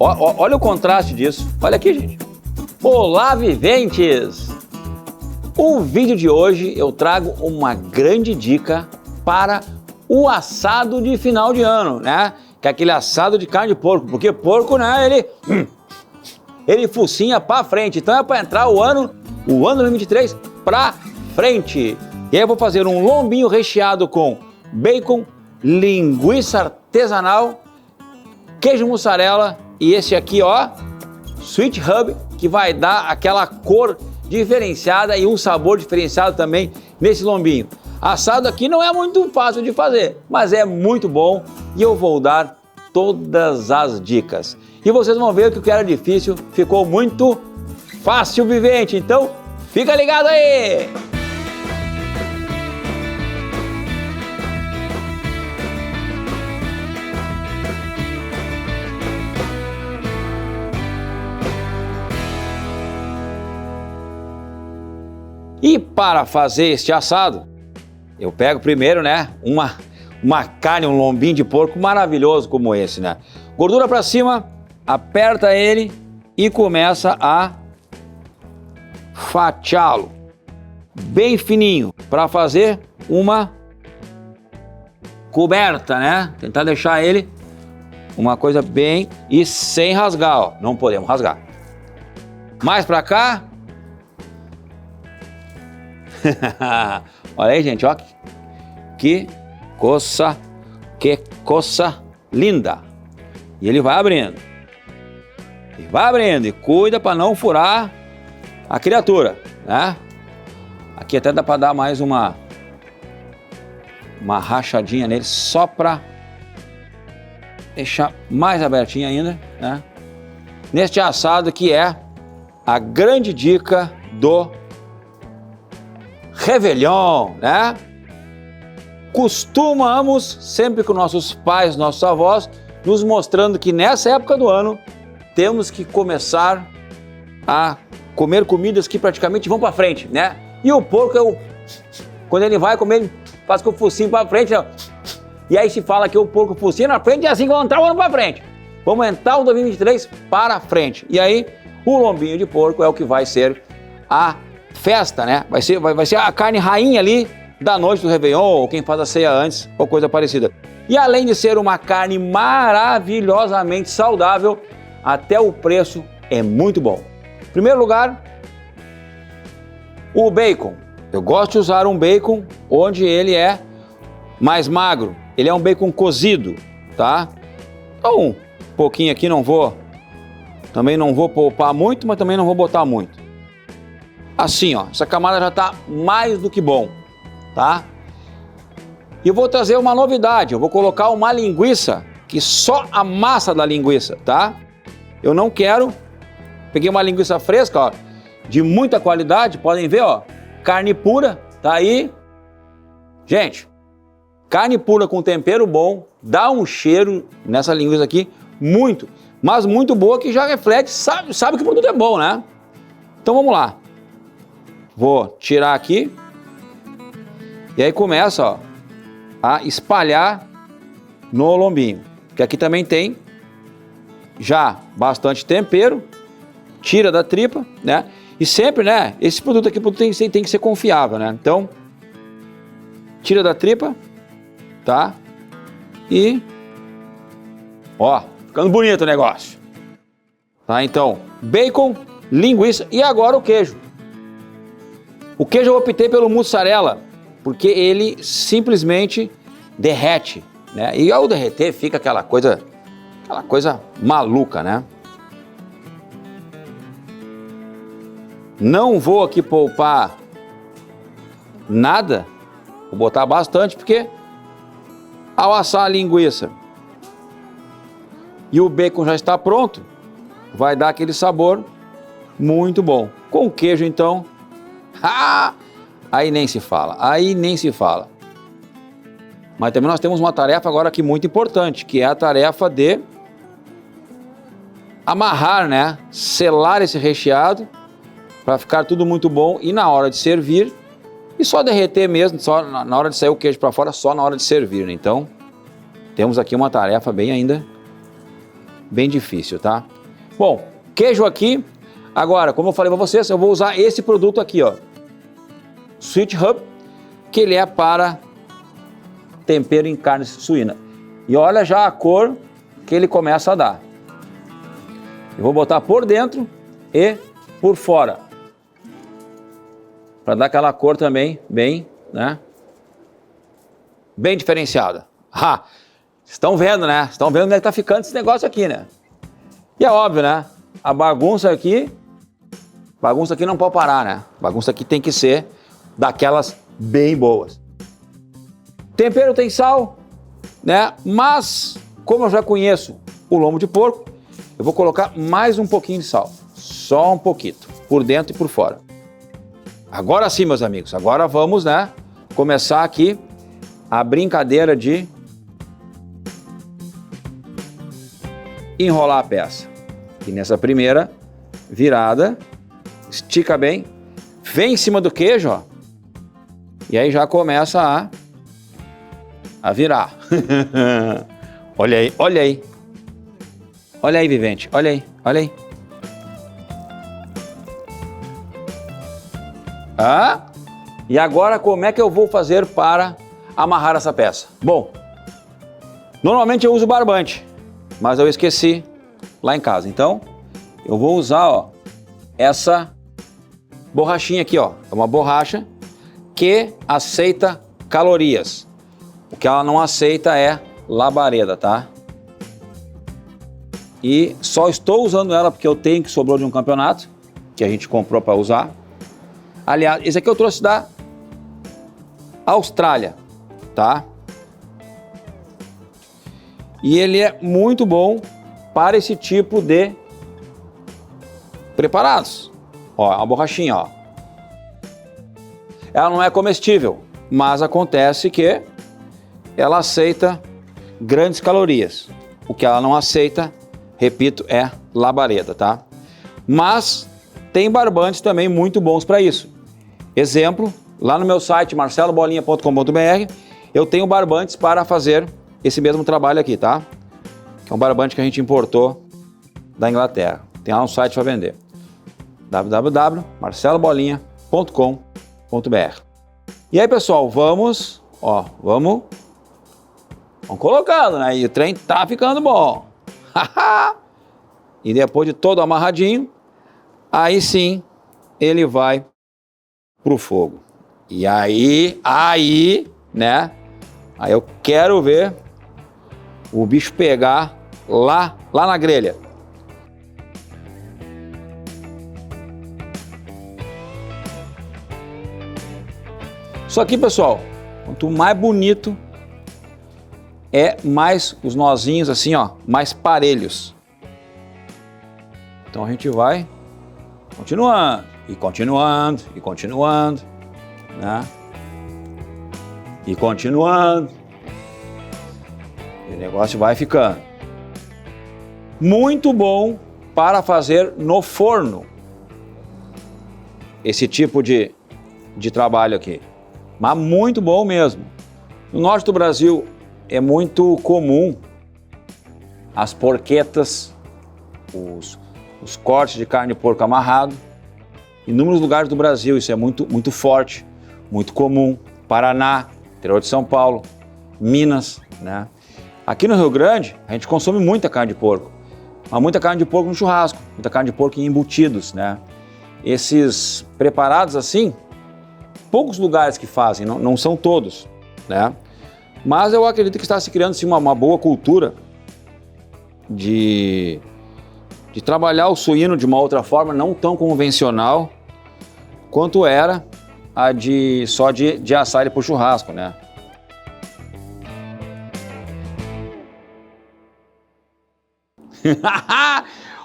Olha o contraste disso. Olha aqui, gente. Olá, viventes! O vídeo de hoje eu trago uma grande dica para o assado de final de ano, né? Que é aquele assado de carne de porco, porque porco, né, ele focinha para frente. Então é para entrar o ano 2023 para frente. E aí eu vou fazer um lombinho recheado com bacon, linguiça artesanal, queijo mussarela e esse aqui, ó, Sweet Hub, que vai dar aquela cor diferenciada e um sabor diferenciado também nesse lombinho. Assado aqui não é muito fácil de fazer, mas é muito bom e eu vou dar todas as dicas. E vocês vão ver que o que era difícil ficou muito fácil, vivente. Então, fica ligado aí! E para fazer este assado, eu pego primeiro, né, uma carne, um lombinho de porco maravilhoso como esse, né? Gordura para cima, aperta ele e começa a fatiá-lo bem fininho para fazer uma coberta, né? Tentar deixar ele uma coisa bem e sem rasgar, ó. Não podemos rasgar. Mais para cá. Olha aí, gente, ó, que coça linda. E ele vai abrindo. E cuida para não furar a criatura, né? Aqui até dá para dar mais uma rachadinha nele, só para deixar mais abertinho ainda, né? Neste assado que é a grande dica do Réveillon, né? Costumamos, sempre com nossos pais, nossos avós, nos mostrando que nessa época do ano temos que começar a comer comidas que praticamente vão para frente, né? E o porco, quando ele vai comer, ele faz com o focinho para frente, ó. E aí se fala que o porco focinho na frente é assim que vamos entrar o ano para frente. Vamos entrar o 2023 para frente. E aí o lombinho de porco é o que vai ser a festa, né? Vai ser a carne rainha ali da noite do Réveillon, ou quem faz a ceia antes, ou coisa parecida. E além de ser uma carne maravilhosamente saudável, até o preço é muito bom. Em primeiro lugar, o bacon. Eu gosto de usar um bacon onde ele é mais magro. Ele é um bacon cozido, tá? Então, um pouquinho aqui também não vou poupar muito, mas também não vou botar muito. Assim, ó, essa camada já tá mais do que bom, tá? E eu vou trazer uma novidade, eu vou colocar uma linguiça, que só a massa da linguiça, tá? Eu não quero, peguei uma linguiça fresca, ó, de muita qualidade, podem ver, ó, carne pura, tá aí. Gente, carne pura com tempero bom, dá um cheiro nessa linguiça aqui, mas muito boa, que já reflete, sabe que o produto é bom, né? Então vamos lá. Vou tirar aqui e aí começa, ó, a espalhar no lombinho, que aqui também tem já bastante tempero, tira da tripa, né? E sempre, né, esse produto aqui tem que ser confiável, né? Então, tira da tripa, tá? E, ó, ficando bonito o negócio. Tá, então, bacon, linguiça e agora o queijo. O queijo eu optei pelo mussarela, porque ele simplesmente derrete, né? E ao derreter fica aquela coisa maluca, né? Não vou aqui poupar nada, vou botar bastante, porque ao assar a linguiça e o bacon já está pronto, vai dar aquele sabor muito bom. Com o queijo, então, aí nem se fala, Mas também nós temos uma tarefa agora aqui muito importante, que é a tarefa de amarrar, né? Selar esse recheado para ficar tudo muito bom e na hora de servir, e só derreter mesmo, só na hora de sair o queijo para fora, só na hora de servir, né? Então, temos aqui uma tarefa bem difícil, tá? Bom, queijo aqui. Agora, como eu falei para vocês, eu vou usar esse produto aqui, ó. Sweet Hub, que ele é para tempero em carne suína. E olha já a cor que ele começa a dar. Eu vou botar por dentro e por fora. Para dar aquela cor também bem, né? Bem diferenciada. Ah, estão vendo, né? Estão vendo como é que tá ficando esse negócio aqui, né? E é óbvio, né? A bagunça aqui não pode parar, né? Bagunça aqui tem que ser daquelas bem boas. Tempero tem sal, né? Mas, como eu já conheço o lombo de porco, eu vou colocar mais um pouquinho de sal. Só um pouquinho, por dentro e por fora. Agora sim, meus amigos, agora vamos, né? Começar aqui a brincadeira de enrolar a peça. E nessa primeira virada, estica bem, vem em cima do queijo, ó. E aí já começa a virar. Olha aí, olha aí. Olha aí, Vivente, olha aí, olha aí. Ah, e agora como é que eu vou fazer para amarrar essa peça? Bom, normalmente eu uso barbante, mas eu esqueci lá em casa. Então, eu vou usar, ó, essa borrachinha aqui, ó. É uma borracha que aceita calorias. O que ela não aceita é labareda, tá? E só estou usando ela porque eu tenho, que sobrou de um campeonato que a gente comprou para usar. Aliás, esse aqui eu trouxe da Austrália, tá? E ele é muito bom para esse tipo de preparados. Ó, a borrachinha, ó. Ela não é comestível, mas acontece que ela aceita grandes calorias. O que ela não aceita, repito, é labareda, tá? Mas tem barbantes também muito bons para isso. Exemplo, lá no meu site marcelobolinha.com.br eu tenho barbantes para fazer esse mesmo trabalho aqui, tá? Que é um barbante que a gente importou da Inglaterra. Tem lá um site para vender. www.marcelobolinha.com.br. E aí, pessoal, vamos colocando, né? E o trem tá ficando bom. E depois de todo amarradinho, aí sim ele vai pro fogo. E aí, né? Aí eu quero ver o bicho pegar lá na grelha. Só que, pessoal, quanto mais bonito é, mais os nozinhos assim, ó, mais parelhos. Então a gente vai continuando, e continuando, e continuando, né? E continuando. E o negócio vai ficando muito bom para fazer no forno. Esse tipo de trabalho aqui. Mas muito bom mesmo. No norte do Brasil é muito comum as porquetas, os cortes de carne de porco amarrado. Em inúmeros lugares do Brasil isso é muito forte, muito comum. Paraná, interior de São Paulo, Minas, né? Aqui no Rio Grande a gente consome muita carne de porco, mas muita carne de porco no churrasco, muita carne de porco em embutidos, né? Esses preparados assim, poucos lugares que fazem, não são todos, né? Mas eu acredito que está se criando sim uma boa cultura de trabalhar o suíno de uma outra forma, não tão convencional quanto era a de assar ele por churrasco, né?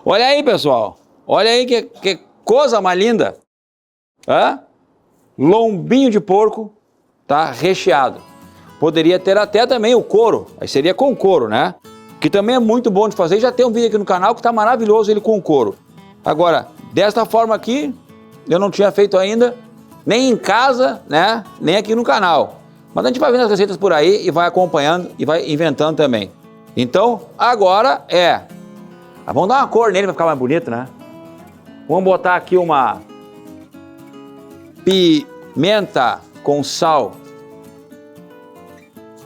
Olha aí, pessoal, olha aí que coisa mais linda, hã? Lombinho de porco, tá recheado. Poderia ter até também o couro, aí seria com couro, né? Que também é muito bom de fazer. Já tem um vídeo aqui no canal que tá maravilhoso ele com couro. Agora, desta forma aqui, eu não tinha feito ainda, nem em casa, né? Nem aqui no canal. Mas a gente vai vendo as receitas por aí e vai acompanhando e vai inventando também. Então, agora é Ah, vamos dar uma cor nele pra ficar mais bonito, né? Vamos botar aqui uma pimenta com sal.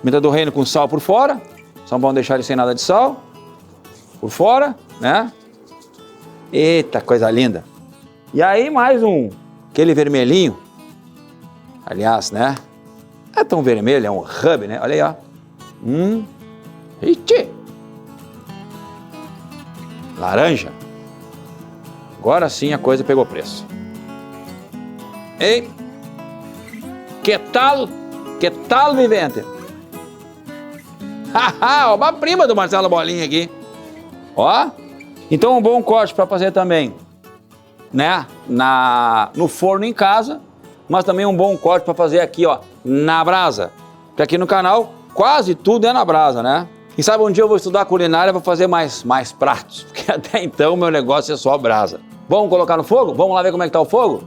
Pimenta do reino com sal por fora. Só vamos deixar ele sem nada de sal. Por fora, né? Eita, coisa linda. E aí mais aquele vermelhinho. Aliás, né? Não é tão vermelho, é um hub, né? Olha aí, ó. Iti. Laranja. Agora sim a coisa pegou preço. Ei. Que tal? Que tal, vivente? Haha, uma prima do Marcelo Bolinha aqui. Ó. Então um bom corte para fazer também, né? No forno em casa, mas também um bom corte para fazer aqui, ó, na brasa. Porque aqui no canal quase tudo é na brasa, né? E sabe, um dia eu vou estudar culinária, vou fazer mais pratos, porque até então meu negócio é só brasa. Vamos colocar no fogo? Vamos lá ver como é que tá o fogo?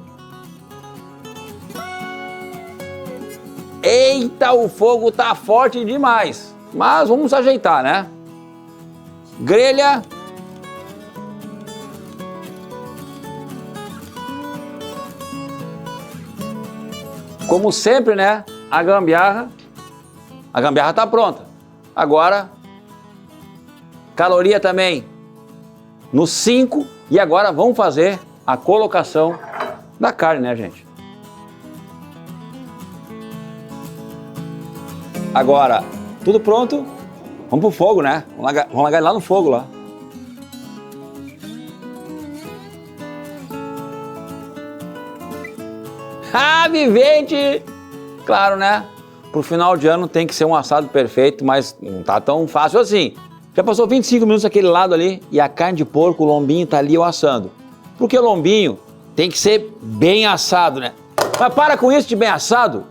Eita, o fogo tá forte demais. Mas vamos ajeitar, né? Grelha. Como sempre, né? A gambiarra tá pronta. Agora, caloria também no 5. E agora vamos fazer a colocação da carne, né, gente? Agora, tudo pronto. Vamos pro fogo, né? Vamos largar ele lá no fogo, lá. Ah, vivente! Claro, né? Pro final de ano tem que ser um assado perfeito, mas não tá tão fácil assim. Já passou 25 minutos aquele lado ali e a carne de porco, o lombinho tá ali eu assando. Porque o lombinho tem que ser bem assado, né? Mas para com isso de bem assado.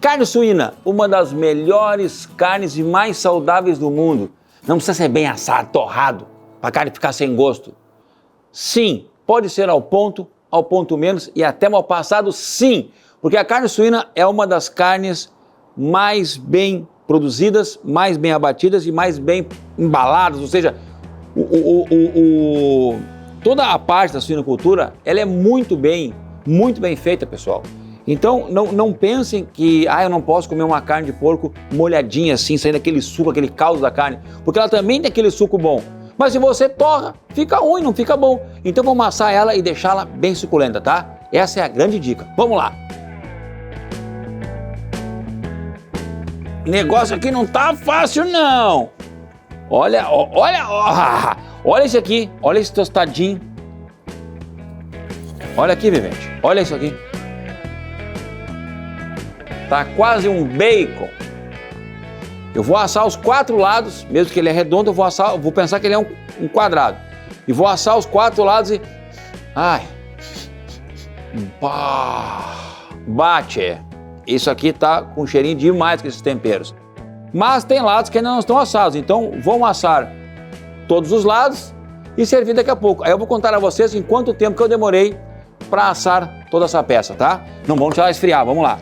Carne suína, uma das melhores carnes e mais saudáveis do mundo. Não precisa ser bem assado, torrado, pra carne ficar sem gosto. Sim, pode ser ao ponto menos e até mal passado, sim. Porque a carne suína é uma das carnes mais bem produzidas, mais bem abatidas e mais bem embaladas, ou seja, toda a parte da suinocultura, ela é muito bem feita, pessoal. Então, não pensem que, eu não posso comer uma carne de porco molhadinha assim, saindo aquele suco, aquele caldo da carne, porque ela também tem aquele suco bom. Mas se você torra, fica ruim, não fica bom. Então vamos amassar ela e deixá-la bem suculenta, tá? Essa é a grande dica. Vamos lá. O negócio aqui não tá fácil, não. Olha esse aqui. Olha esse tostadinho. Olha aqui, vivente. Olha isso aqui. Tá quase um bacon. Eu vou assar os 4 lados, mesmo que ele é redondo, eu vou pensar que ele é um quadrado. E vou assar os 4 lados e... Bate! Isso aqui tá com cheirinho demais com esses temperos. Mas tem lados que ainda não estão assados, então vamos assar todos os lados e servir daqui a pouco. Aí eu vou contar a vocês em quanto tempo que eu demorei para assar toda essa peça, tá? Não vamos deixar ela esfriar, vamos lá.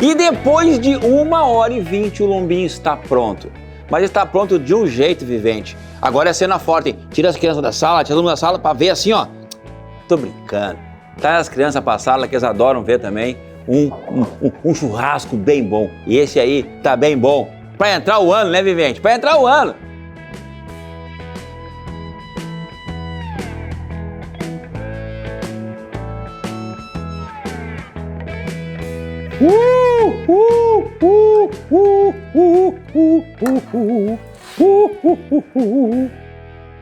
E depois de 1h20 o lombinho está pronto. Mas está pronto de um jeito, vivente. Agora é cena forte, hein? Tira as crianças da sala, tira todo mundo da sala para ver assim, ó. Tô brincando. Traz as crianças pra sala que eles adoram ver também um churrasco bem bom. E esse aí tá bem bom. Para entrar o ano, né, vivente? Para entrar o ano.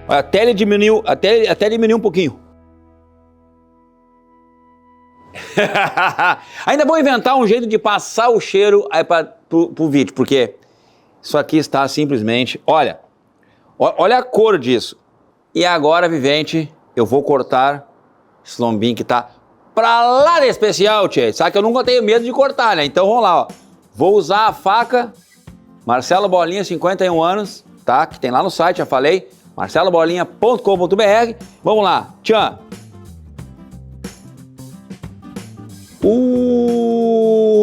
Até ele diminuiu, até diminuiu um pouquinho. Ainda vou inventar um jeito de passar o cheiro aí pro vídeo, porque isso aqui está simplesmente, olha a cor disso. E agora, vivente, eu vou cortar Esse lombinho que tá pra lá de especial, tchê. Sabe que eu nunca tenho medo de cortar, né? Então vamos lá, ó. Vou usar a faca Marcelo Bolinha, 51 anos, tá? Que tem lá no site, já falei. marcelobolinha.com.br. Vamos lá, tchan.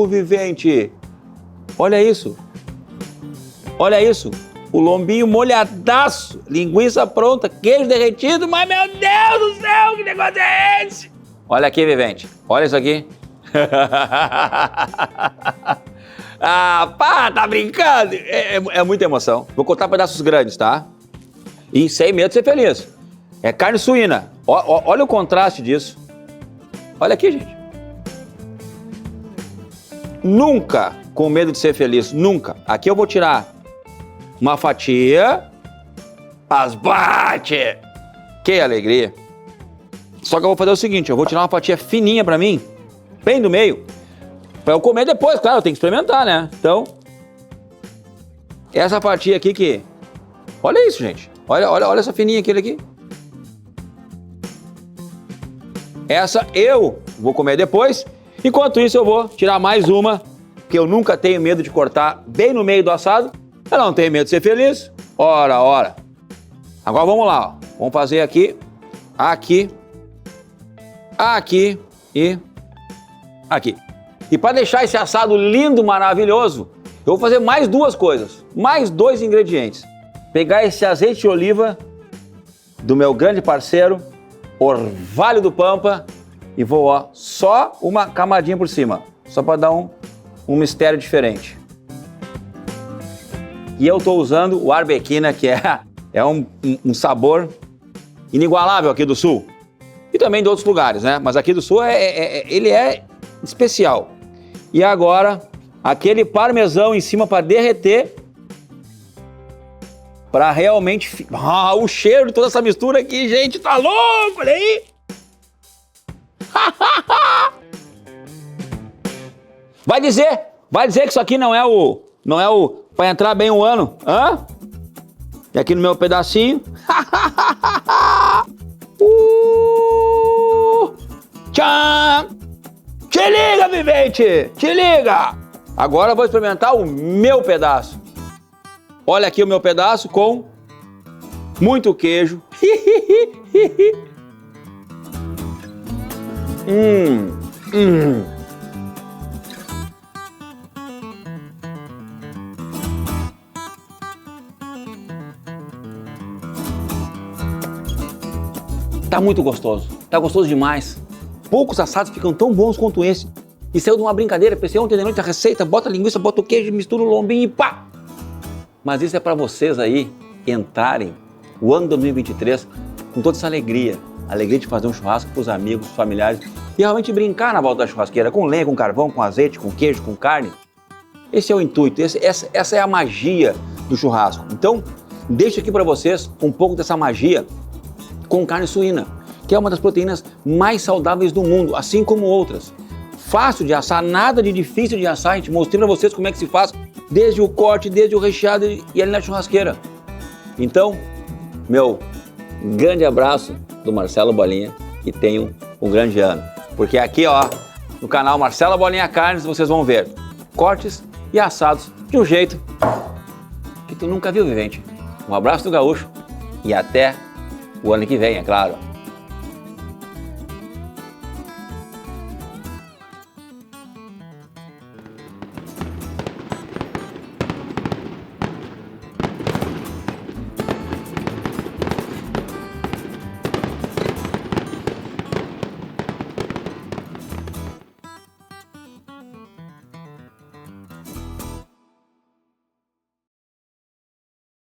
Vivente. Olha isso. Olha isso. O lombinho molhadaço, linguiça pronta, queijo derretido, mas meu Deus do céu, que negócio é esse? Olha aqui, Vivente, olha isso aqui. Ah, pá, tá brincando? É muita emoção. Vou cortar pedaços grandes, tá? E sem medo de ser feliz. É carne suína. Olha o contraste disso. Olha aqui, gente. Nunca com medo de ser feliz, nunca. Aqui eu vou tirar uma fatia, as bate! Que alegria! Só que eu vou fazer o seguinte, eu vou tirar uma fatia fininha pra mim, bem do meio, pra eu comer depois, claro, eu tenho que experimentar, né? Então, essa fatia aqui que... Olha isso, gente. Olha essa fininha aqui. Essa eu vou comer depois. Enquanto isso, eu vou tirar mais uma, que eu nunca tenho medo de cortar bem no meio do assado. Eu não tenho medo de ser feliz. Ora. Agora vamos lá, ó. Vamos fazer aqui e aqui. E para deixar esse assado lindo, maravilhoso, eu vou fazer mais duas coisas, mais 2 ingredientes. Pegar esse azeite de oliva do meu grande parceiro, Orvalho do Pampa, e vou, ó, só uma camadinha por cima, só para dar um mistério diferente. E eu estou usando o Arbequina, que é um sabor inigualável aqui do Sul. E também de outros lugares, né? Mas aqui do Sul ele é especial. E agora, aquele parmesão em cima para derreter, para realmente... Ah, o cheiro de toda essa mistura aqui, gente, tá louco, olha aí! Vai dizer que isso aqui não é o para entrar bem o ano, hã? E aqui no meu pedacinho. Tchan! Te liga, Vivente! Te liga! Agora eu vou experimentar o meu pedaço. Olha aqui o meu pedaço com muito queijo. Tá muito gostoso, tá gostoso demais. Poucos assados ficam tão bons quanto esse. E saiu de uma brincadeira, pensei ontem de noite a receita, bota a linguiça, bota o queijo, mistura o lombinho e pá! Mas isso é para vocês aí entrarem o ano 2023 com toda essa alegria de fazer um churrasco com os amigos, os familiares e realmente brincar na volta da churrasqueira, com lenha, com carvão, com azeite, com queijo, com carne. Esse é o intuito, essa é a magia do churrasco. Então, deixo aqui para vocês um pouco dessa magia com carne suína, que é uma das proteínas mais saudáveis do mundo, assim como outras. Fácil de assar, nada de difícil de assar, a gente mostrei para vocês como é que se faz, desde o corte, desde o recheado e ali na churrasqueira. Então, meu grande abraço do Marcelo Bolinha e tenham um grande ano. Porque aqui, ó, no canal Marcelo Bolinha Carnes, vocês vão ver cortes e assados de um jeito que tu nunca viu, Vivente. Um abraço do Gaúcho e até o ano que vem, é claro.